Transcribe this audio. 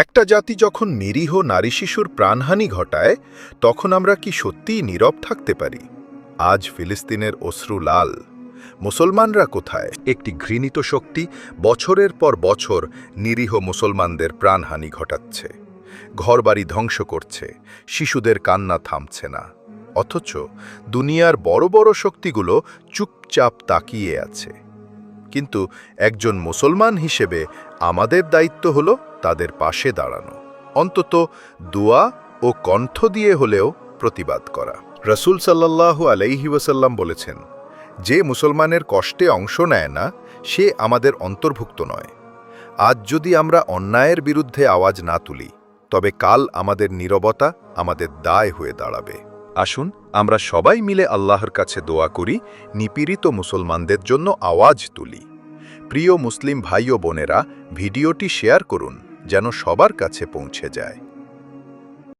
একটা জাতি যখন নিরীহ নারী শিশুর প্রাণহানি ঘটায় তখন আমরা কি সত্যিই নীরব থাকতে পারি? আজ ফিলিস্তিনের অশ্রু লাল। মুসলমানরা কোথায়? একটি ঘৃণিত শক্তি বছরের পর বছর নিরীহ মুসলমানদের প্রাণহানি ঘটাচ্ছে, ঘরবাড়ি ধ্বংস করছে, শিশুদের কান্না থামছে না। অথচ দুনিয়ার বড় বড় শক্তিগুলো চুপচাপ তাকিয়ে আছে। কিন্তু একজন মুসলমান হিসেবে আমাদের দায়িত্ব হলো তাদের পাশে দাঁড়ানো, অন্তত দোয়া ও কণ্ঠ দিয়ে হলেও প্রতিবাদ করা। রাসূল সাল্লাল্লাহু আলাইহি ওয়াসাল্লাম বলেছেন, যে মুসলমানের কষ্টে অংশ নেয় না সে আমাদের অন্তর্ভুক্ত নয়। আজ যদি আমরা অন্যায়ের বিরুদ্ধে আওয়াজ না তুলি, তবে কাল আমাদের নীরবতা আমাদের দায় হয়ে দাঁড়াবে। আসুন আমরা সবাই মিলে আল্লাহর কাছে দোয়া করি, নিপীড়িত মুসলমানদের জন্য আওয়াজ তুলি। প্রিয় মুসলিম ভাই ও বোনেরা, ভিডিওটি শেয়ার করুন যেন সবার কাছে পৌঁছে যায়।